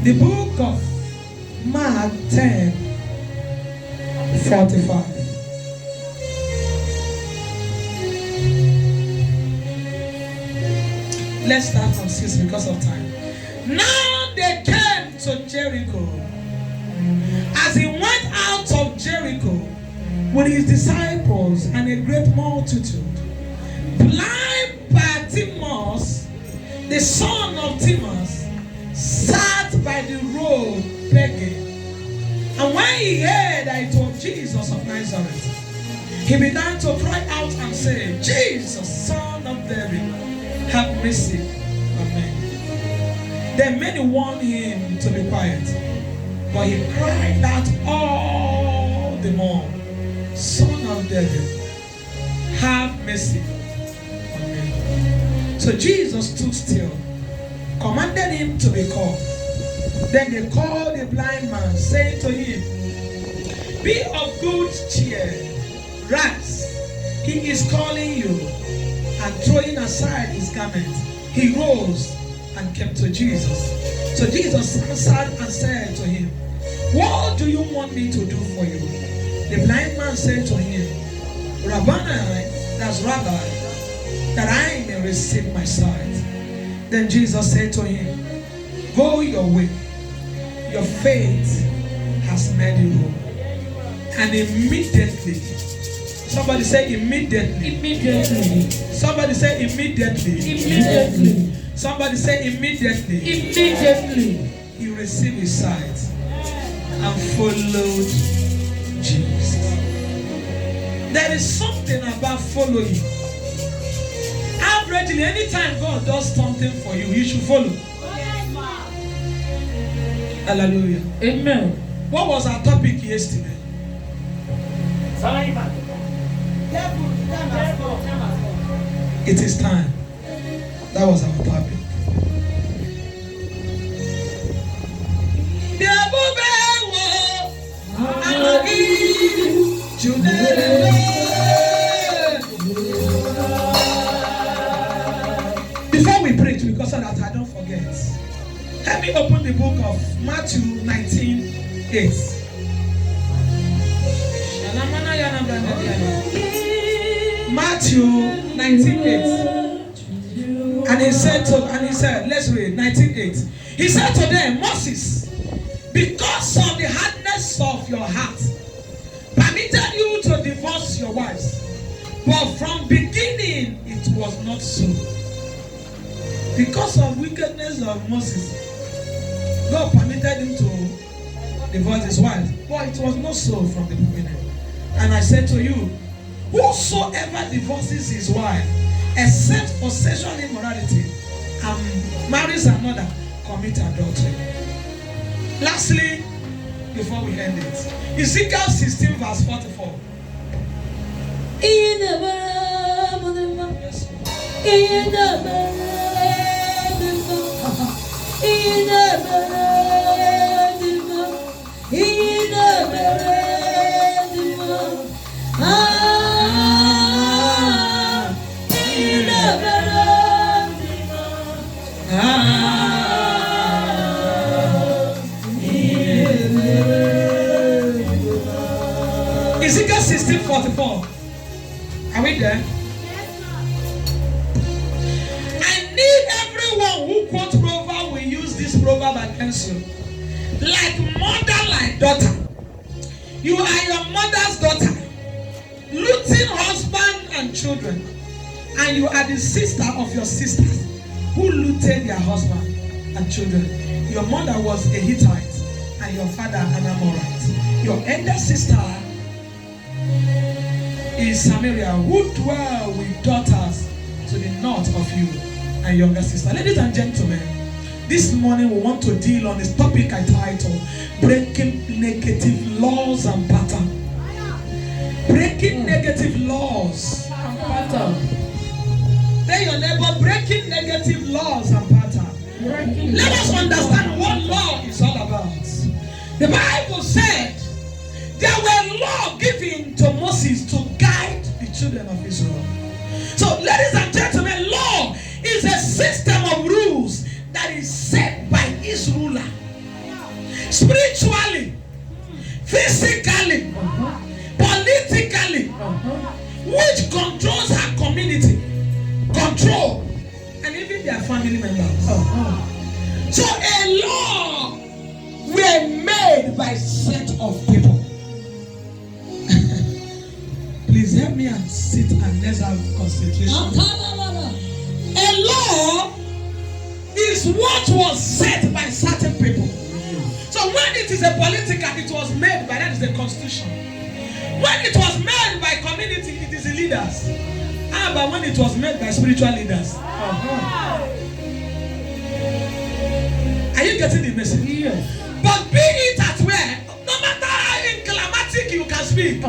The book of Mark 10:45. Let's start from 6 because of time. Now they came to Jericho. As he went out of Jericho with his disciples and a great multitude, blind Bartimaeus, the son of Timaeus, sat by the road begging. And when he heard that it was Jesus of Nazareth, he began to cry out and say, Jesus, son of David, have mercy on me. Then many warned him to be quiet, but he cried out all the more, Son of David, have mercy on me. So Jesus stood still, commanded him to be called. Then they called the blind man, saying to him, be of good cheer, rise, he is calling you. And throwing aside his garment, he rose and came to Jesus. So Jesus answered and said to him, what do you want me to do for you? The blind man said to him, Rabboni, that's Rabbi, that I may receive my sight. Then Jesus said to him, go your way, your faith has made you whole. And immediately, somebody say immediately. Immediately. Somebody say immediately. Immediately. Somebody say immediately. Immediately. He received his sight and followed Jesus. There is something about following. Averagely, anytime God does something for you, you should follow. Hallelujah. Amen. What was our topic yesterday? It is time. That was our topic. Before we preach, because so that I don't forget, let me open the book of Matthew 19:8. Matthew 19:8. And he said, let's read 19:8. He said to them, Moses, because of the hardness of your heart, permitted you to divorce your wives, but from beginning it was not so. Because of wickedness of Moses, God permitted him to divorce his wife, but it was not so from the beginning. And I said to you, whosoever divorces his wife, except for sexual immorality, and marries another, commit adultery. Lastly, before we end it, Ezekiel 16 verse 44. Ezekiel 16:44. Are we there? I need everyone who quotes proverb will use this proverb against you. Like mother, like daughter. You are your mother's daughter, looting husband and children, and you are the sister of your sisters who looted their husband and children. Your mother was a Hittite and your father an Amorite. Your elder sister is Samaria, who dwell with daughters to the north of you and younger sister. Ladies and gentlemen, this morning we want to deal on this topic I titled Breaking Negative Laws and Patterns. Breaking negative laws and patterns. Tell your neighbor, breaking negative laws and patterns. Let us understand what law is all about. The Bible said there were laws given to Moses to guide the children of Israel. So, ladies and gentlemen, law is a system of rules that is set by his ruler. Spiritually, physically, politically, which controls her community, control, and even their family members. So a law were made by set of people. Please help me and sit and let's have concentration. A law is what was set by certain people. So when it is a political, it was made by, that is the constitution. When it was made by community, it is the leaders. How about when it was made by spiritual leaders? Are you getting the message? Yes. But be it at where, no matter how inclimatic you can speak,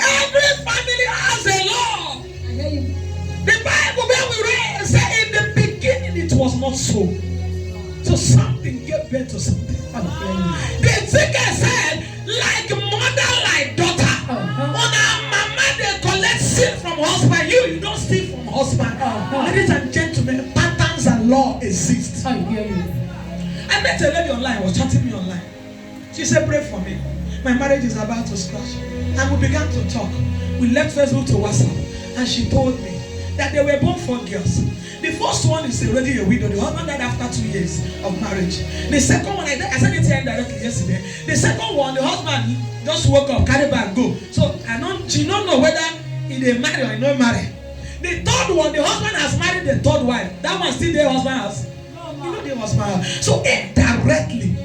every family has a law. The Bible where we read said in the beginning it was not so. So something gave birth to something. The ticket said, like mother, like daughter. On our mama, they collect seed from husband. You don't steal from husband. Ladies and gentlemen, patterns and law exist. I met a lady online, was chatting me online. She said, pray for me. My marriage is about to crash. And we began to talk. We left Facebook to WhatsApp. And she told me that they were both 4 girls. The first one is already a widow. The husband died after 2 years of marriage. The second one, I said it here indirectly yesterday. The second one, the husband just woke up, carry bag, go. So she don't know whether he dey marry or he not marry. The third one, the husband has married the third wife. That one still the husband has. You know the husband. So indirectly,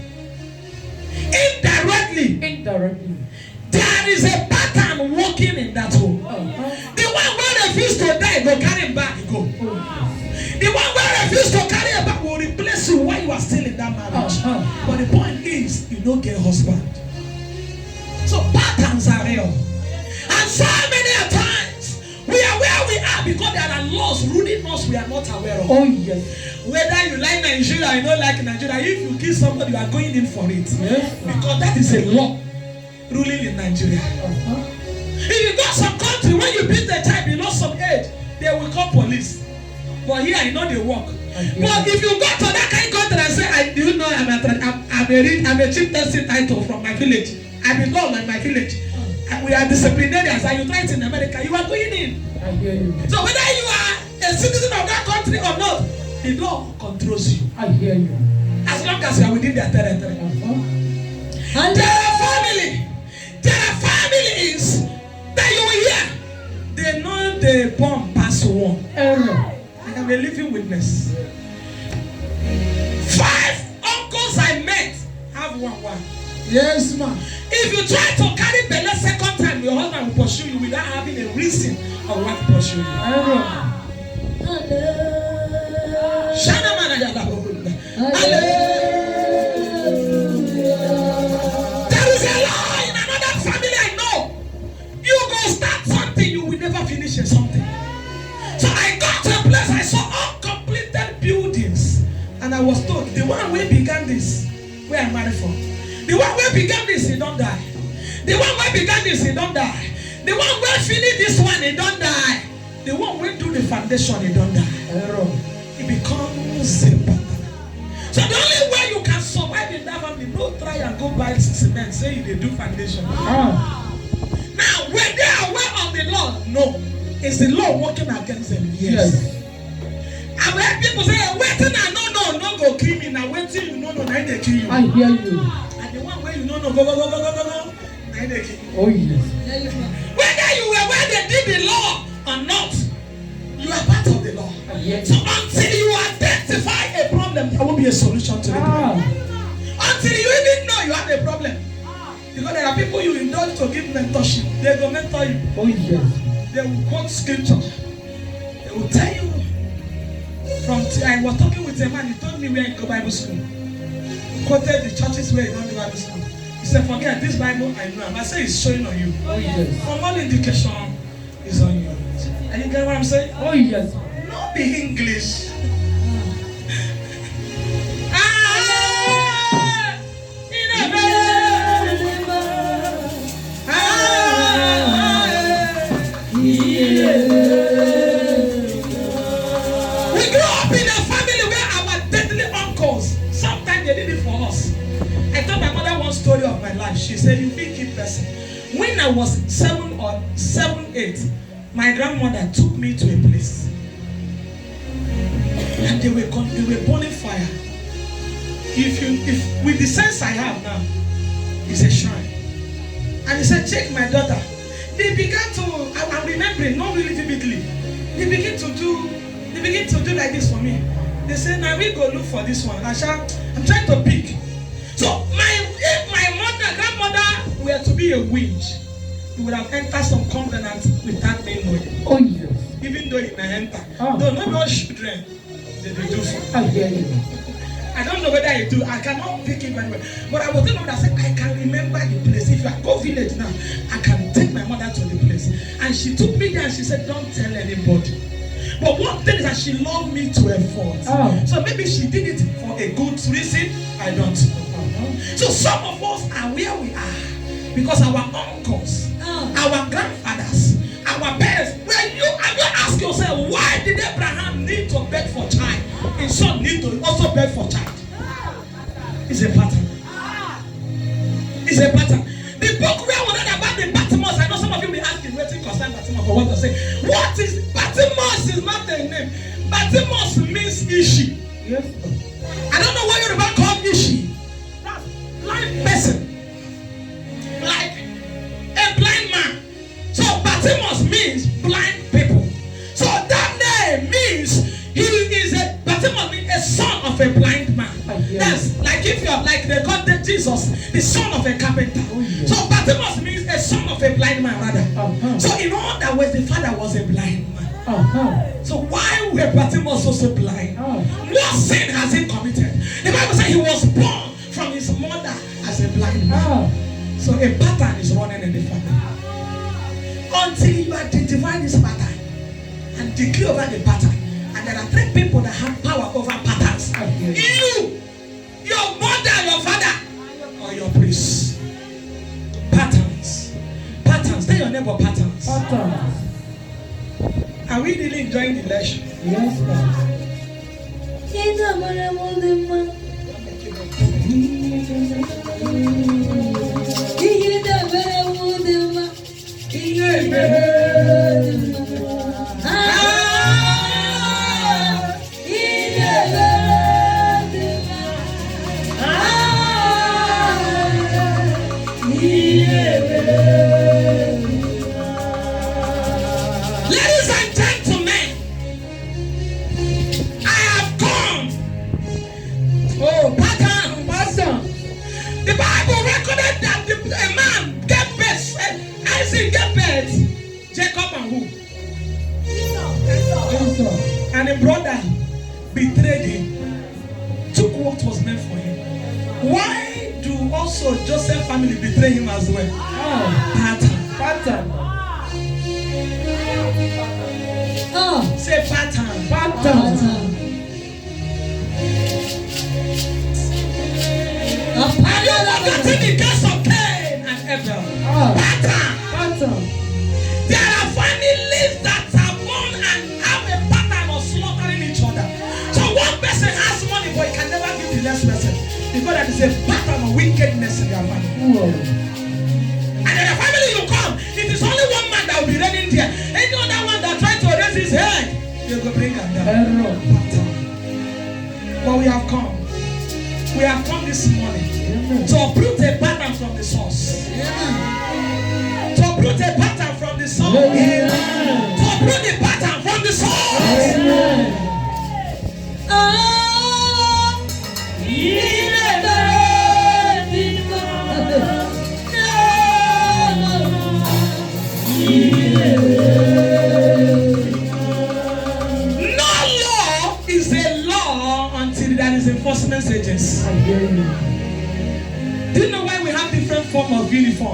there is a pattern working in that home. The one where refuse to die, go carry him back, go. The one where refuse to carry him back will replace you while you are still in that marriage. But the point is, you don't get husband. So patterns are real. And so many times, we are where we are because there are laws ruling us we are not aware of. Oh yes. Whether you like Nigeria or you don't like Nigeria, if you kill somebody, you are going in for it. Yes. Because that is a law ruling in Nigeria. If you go some country, when you beat the child below some age, they will call police. But here, you know they work. But if you go to that kind of country and say, I do know I'm a chief testing title from my village. I belong in my village. And we are disciplinarians. And you try it in America, you are going in. So whether you are a citizen of that country or not, the law controls you. I hear you. As long as you are within their territory. And there are families that you will hear. They know the bomb pass one. I am a living witness. 5 uncles I met have one wife. Yes, ma'am. If you try to carry belly second time, your husband will pursue you without having a reason of why to pursue you. There is a law in another family I know. You go start something, you will never finish something. So I got to a place, I saw uncompleted buildings. And I was told, the one who began this, where I married from. The one who began this, he don't die. The one who began this, he don't die. The one who finished this one, he don't die. The one who do the foundation, he don't die. It becomes a pattern. So the only way you can survive in that family, don't try and go buy cement, say they do foundation. Now, when they are aware of the law, no. Is the law working against them? Yes. I've heard people say, waiting and no go kill me. Now waiting, you know, now they kill you. I hear you. And the one where you know, go, now they kill you. Oh yes. Whether you were where they did the law or not, you are part of the law. Yes. So until you identify a problem, there will be a solution to the problem. Until you even know you have a problem. Because there are people you indulge to give mentorship. They go mentor you. Oh yes. They will quote scripture. will tell you. I was talking with a man, he told me where he go Bible school. Quoted the churches where he don't go Bible school. He said, forget this Bible, I know. I say it's showing on you. Oh, yes. From all indication is on you. And you get what I'm saying? Oh, yes. Not be English. Story of my life. She said, you big kid person. When I was 7 or 8, my grandmother took me to a place. And they were burning fire. If with the sense I have now, it's a shrine. And he said, check my daughter. They began to, I'm remembering, not really vividly. They begin to do like this for me. They said, now we go look for this one. I'm trying to pick. So if my grandmother were to be a witch, we would have entered some covenant without me knowing. Oh yes. Even though it may enter. Oh. Though not all children, they do so. I hear you. I don't know whether I do. I cannot pick it very well. But I was thinking of that. I said, I can remember the place. If I go village now, I can take my mother to the place. And she took me there and she said, don't tell anybody. But one thing is that she loved me to a fault. Oh. So maybe she did it for a good reason. I don't know. So some of us are where we are because our uncles, our grandfathers, our parents. When you ask yourself, why did Abraham need to beg for child? His son need to also beg for child. It's a pattern. It's a pattern. The book we are read about the Patmos. I know some of you will be asking, waiting concern Patmos for what to say. What is Patmos? Is not the name. Patmos means Ishi. Yes. I don't know what you're about called Ishi. Blind person, like a blind man. So Patmos means blind people. So that name means Patmos means a son of a blind man. That's like if you're like they called Jesus, the son of a carpenter. So Patmos means a son of a blind man rather. So in all that ways the father was a blind man. So why were Patmos also blind? What sin has he committed? The Bible says he was born from his mother as a blind man. So a pattern is running in the family. Until you identify this pattern and declare over the pattern. And there are 3 people that have power over patterns. You, your mother, your father, or your priest. Patterns. Patterns. Tell your neighbor patterns. Patterns. Are we really enjoying the lesson? Yes, Ladies and gentlemen, I have come. Oh, pattern. The Bible recorded that a man gave birth. Isaac gave birth. Jacob and who? And a brother betrayed him. Took what was meant for him. Why do also Joseph family betray him as well? Pattern. Say pattern. Have you forgotten the case of Cain and Abel? Pattern. There are families that are born and have a pattern of slaughtering each other. So one person has money but he can never give the next person because there is a pattern of wickedness in their family. And in the family you come, it is only one man that will be reigning there. Any other one that tries to raise his head, they will bring him down. Pattern. But we have come. We have come this morning to uproot a pattern from the source. To uproot a pattern from the source. To uproot the pattern from the source.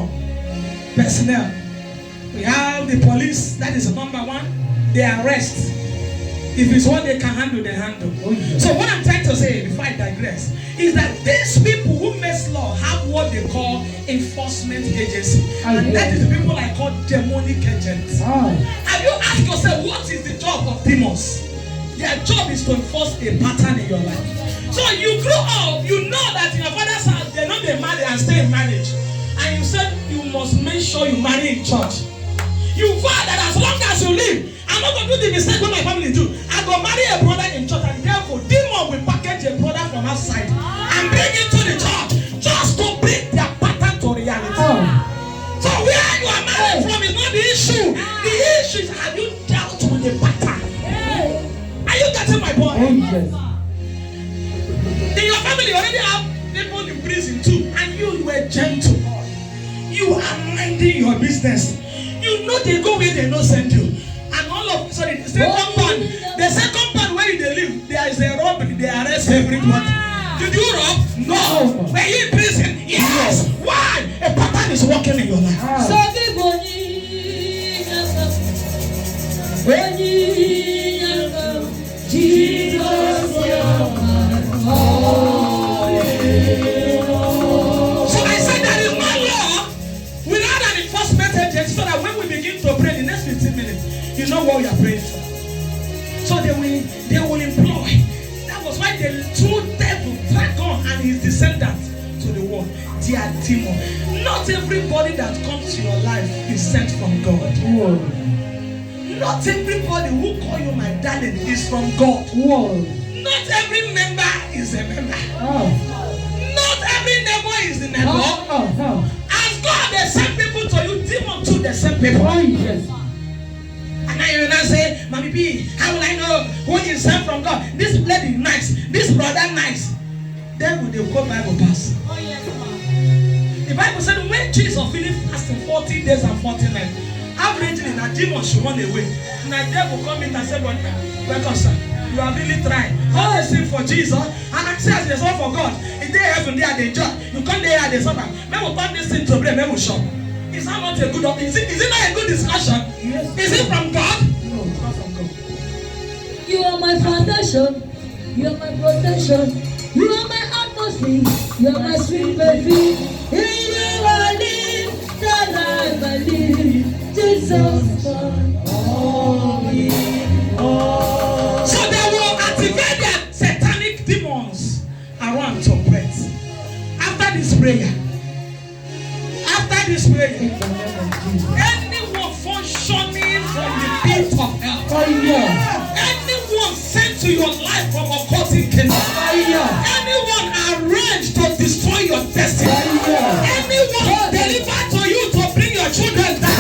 more personnel. We have the police, that is number one. They arrest. If it's what they can handle, they handle. So what I'm trying to say, before I digress, is that these people who make law have what they call enforcement agency. And that is the people I call demonic agents. Have you asked yourself, what is the job of demons? Their job is to enforce a pattern in your life. So you grow up, you know that in your father's house, they're not they marry and stay in marriage. And you said you must make sure you marry in church. You vow that as long as you live, I'm not going to do the mistake what my family do. I go marry a brother in church, and therefore demon will package a brother from outside and bring him to the church just to bring their pattern to reality. So where you are married from is not the issue. The issue is, have you dealt with the pattern? Are you getting my point? In your family, you already have people in prison too, and you were gentle. You are minding your business. You know they go where they no send you. And all of the second part where they live, there is a robbery, they arrest everybody. Did you rob? No. Were you in prison? Yes. Why? A pattern is working in your life. So I said there is no law without an enforcement agent, so that when we begin to pray the next 15 minutes, you know what we are praying for. So they will employ. That was why the true devil, dragon and his descendants to the world, they are demons. Not everybody that comes to your life is sent from God. Not everybody who call you my darling is from God. Not every member is a member. Not every neighbor is a neighbor. As God they send people to you, demons too they send people. And now you now say, Mommy B, how will I know who is sent from God? This lady nice, this brother nice. Then will they go Bible pass? The Bible said when Jesus finished fasting 40 days and 40 nights, averagely the demon should run away. And the devil come in and say, welcome sir, you are really trying. All they sing for Jesus, and I say as they suffer for God, if they heaven there they judge, you come there and they suffer. Men will turn this thing to blame, men will shock. Is that not a good is it not a good discussion? Yes. Is it from God? No, it's not from God. You are my foundation, you are my protection, you are my atmosphere, you are my sweet baby. In you I live, that I believe, Jesus for me. So they will activate their satanic demons around to pray. After this prayer, anyone functioning from the pit of hell, anyone sent to your life from occultic kingdom, anyone arranged to destroy your destiny, anyone delivered to you to bring your children down,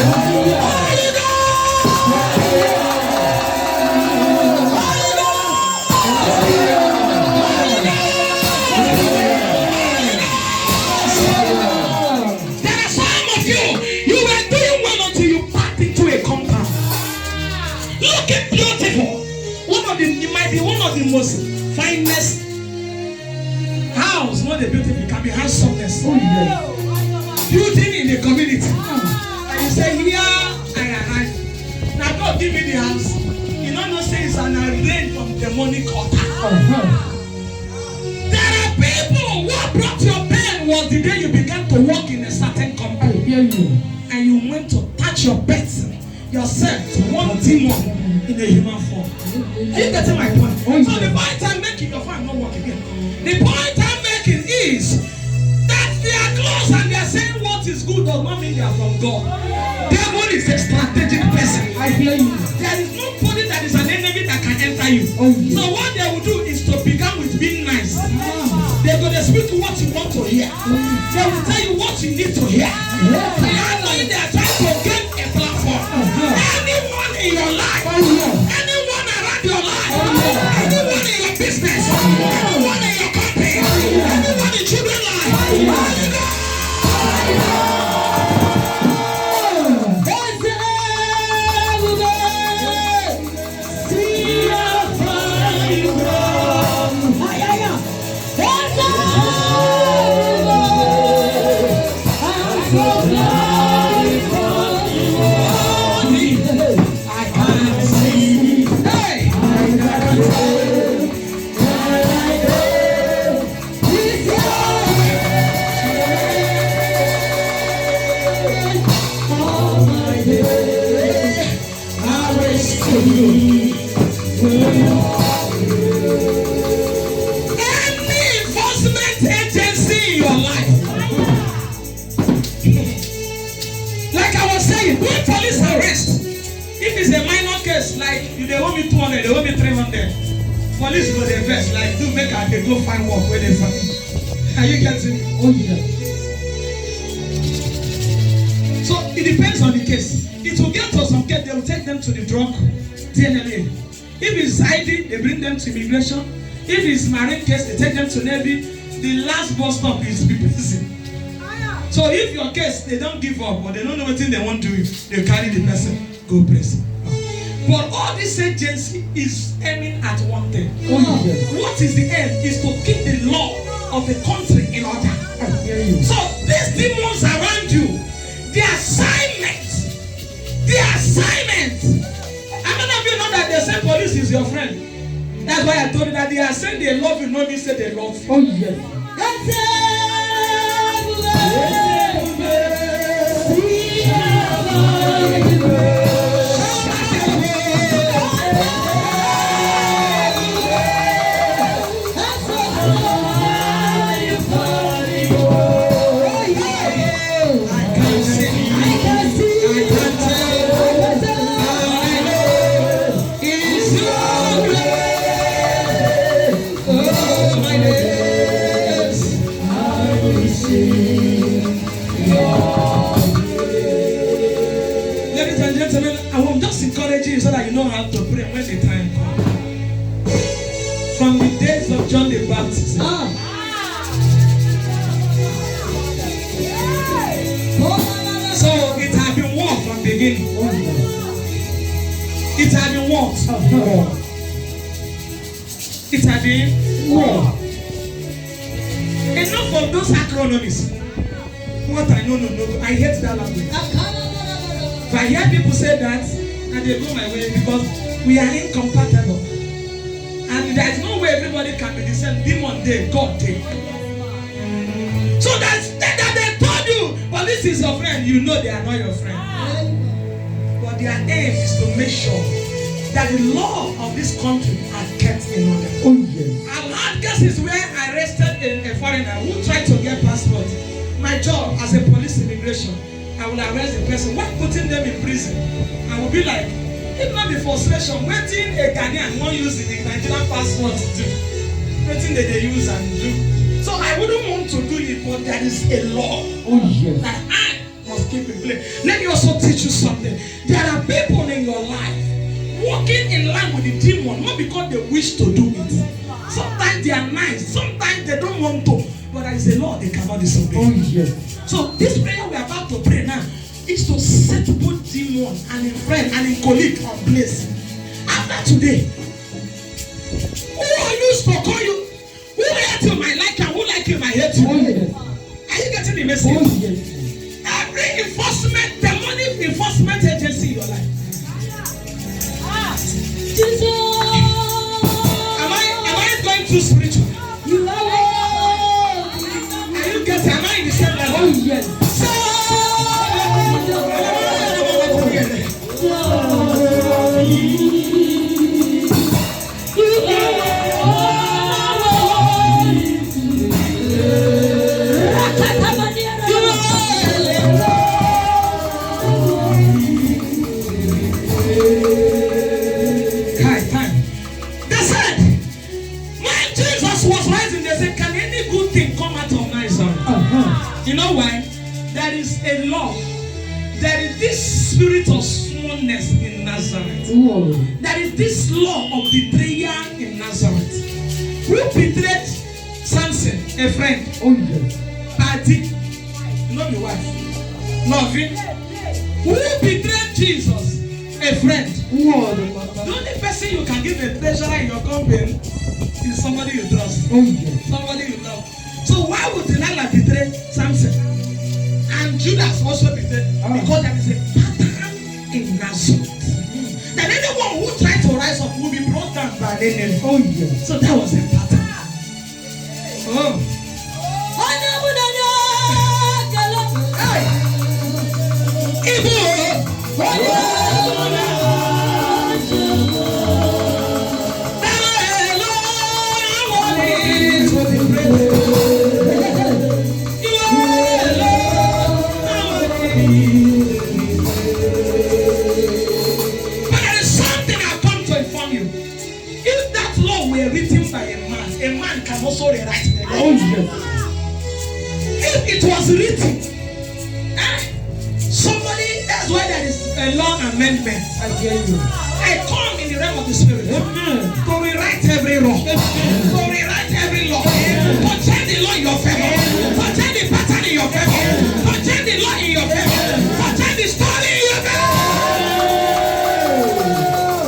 one of the most finest house, not the beautiful, can be handsomeness. Building in the community. And you say, here I arrive. Now God give me the house. You don't know say it's an arraign from demonic altar. There are people what brought your pain was the day you began to work in a certain company. And you went to touch your beds yourself to one demon in a human form. Are you getting my point? So the point I'm making, your phone not working again. The point I'm making is that they are close and they are saying what is good does not mean they are from God. Devil is a strategic person. I hear you. There is nobody that is an enemy that can enter you. So what they will do is to begin with being nice. They're going to speak what you want to hear. They will tell you what you need to hear. They are knowing they are trying to get a platform. Anyone in your life, anyone around your life, anyone in your business, anyone in your company, anyone in children's life. Oh, Any enforcement agency in your life, like I was saying, when police arrest, if it's a minor case, like if they owe me 200, they owe me 300, police go dey vex, like do make I dey go find work where they find. Are you getting me? Oh yeah. So it depends on the case. It will get to some case, they will take them to the drug DNLA. If it's ID, they bring them to immigration. If it's marine case, they take them to Navy. The last bus stop is the prison. So if your case, they don't give up or they don't know what they want to do, they carry the person, go prison. But all this agency is aiming at one thing. Oh yeah. What is the aim? Is to keep the law of the country in order. So these demons around you, the assignment. How many of you know that they say police is your friend? That's why I told you that they are saying they love you, no mean say they love you. Oh yeah. Ladies and gentlemen, I will just encourage you so that you know how to pray when the time comes. From the days of John the Baptist, so it had been war from beginning. It had been war. It had been war. Enough of those acronyms. What I know, I hate that language. If I hear people say that, and they go my way because we are incompatible. And there is no way everybody can be the same. Demon day, God day. So that they told you, but this is your friend, you know they are not your friend. But their aim is to make sure that the law of this country are kept in order. Oh yeah. I've had cases where I arrested a foreigner who tried to get passport. My job as a police immigration, I will arrest the person. Why putting them in prison? I will be like, if not the frustration, waiting a Ghanaian won't use the Nigerian passport to do. Waiting that they use and do. So I wouldn't want to do it, but there is a law that I must keep in place. Let me also teach you something. There are people in your life walking in line with the demon, not because they wish to do it. Sometimes they are nice, sometimes they don't want to, but there is a law they cannot disobey. Oh yes. So this prayer we are about to pray now is to set both demon and a friend and a colleague on place. After today, who used to call you? Who hate you might like you, who like you might hate you. Oh yes. Are you getting the message? Oh yes. Every enforcement, demonic enforcement agency in your life. Am I going too spiritual? You are you getting? Am I in the same level? oh yes. They said, when Jesus was rising, they said, can any good thing come out of Nazareth? You know why? There is a law. There is this spirit of smallness in Nazareth. There is this law of betrayal in Nazareth. Who betrayed Samson, a friend? Oh yes. Party. Not your wife. Loving. Who betrayed Jesus? A friend. The only person you can give a treasurer in your company is somebody you trust. Oh yes. Somebody you love. So why would Delilah betray Samson? And Judas also betrayed because there is a pattern in Nazareth. That anyone who tried to rise up will be brought down by an enemy. Oh yes. So that was a pattern. Oh. Hey. were written by a man can also rewrite the law. Oh, yes. If it was written, somebody, that's why there is a law amendment. I hear you. I come in the realm of the spirit to rewrite every law, to rewrite every law, to change the law in your favor, to change the pattern in your favor, to change the law in your favor, to change the story in your favor.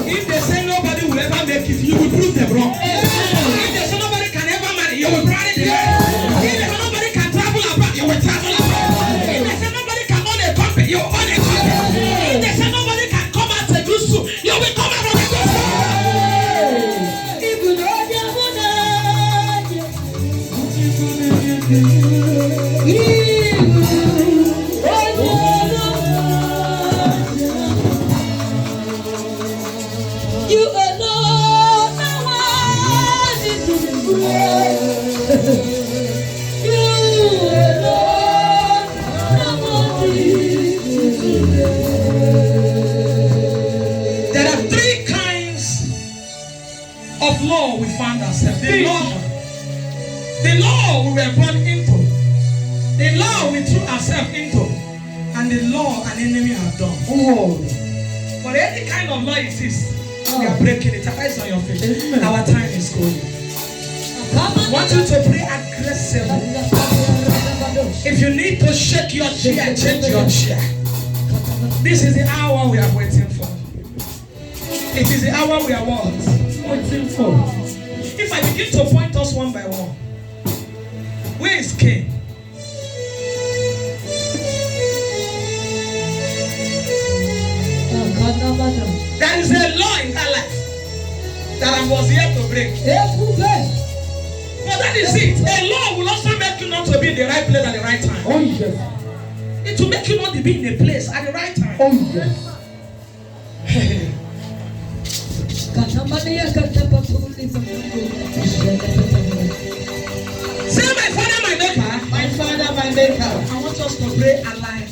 If they say nobody will ever make it, you will prove them wrong. If they say nobody can ever marry, you will marry them. If they say nobody can travel abroad, you will travel abroad. If they say nobody can own a company, you will own a company. If they say nobody can come out to do so, you will come out of the good. You alone are worthy to be praised. You alone are worthy to be praised. There are three kinds of law we find ourselves. The law we were born into, the law we threw ourselves into, and the law an enemy have done. Oh, But any kind of law it is, we are breaking it. Eyes on your face. Our time is going. I want you to pray aggressively. If you need to shake your chair, change your chair. This is the hour we are waiting for. It is the hour we are what? waiting for. If I begin to point us one by one, where is Cain? There is a law in her life that I was here to break. But that is it. A law will also make you not to be in the right place at the right time. Oh, yes. It will make you not to be in a place at the right time. Oh, yes. Say, my Father, my Maker. My Father, my Maker. I want us to pray alive.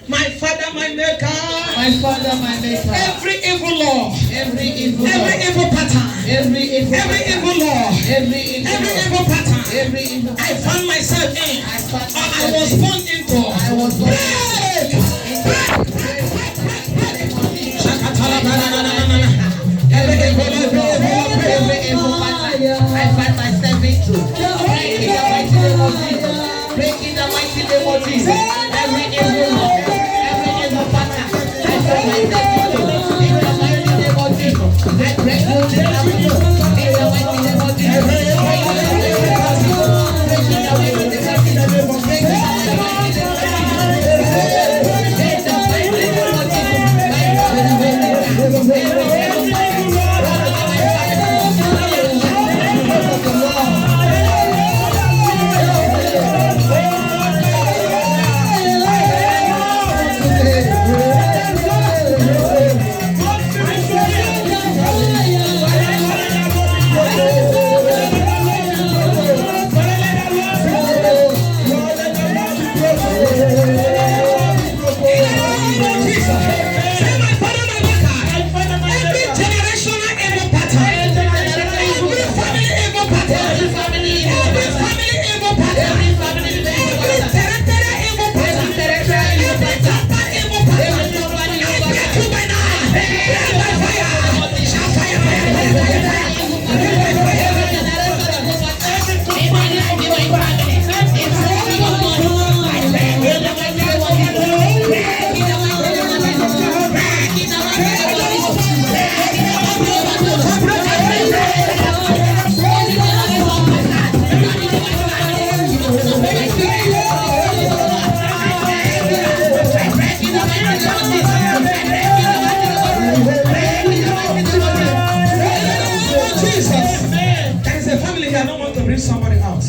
My Father, my Maker. My Father, my Maker. Every evil law, Every evil law. every evil pattern, Every evil every pattern. evil law, Every evil every law. evil pattern, Every evil I found myself in, I found or I myself was in. born into. I was born Break! Every evil pattern. I find myself into. Break in the mighty name of Jesus. Break in the mighty name of Jesus. Every evil law. Every evil pattern. I find myself into. In the mighty name of Jesus. I break the devil. In the mighty name of Jesus. Break in the mighty name of Jesus. Break in the mighty name of Jesus. Break in the mighty name of There is a family here, I don't want to bring somebody out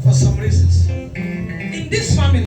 for some reasons. In this family,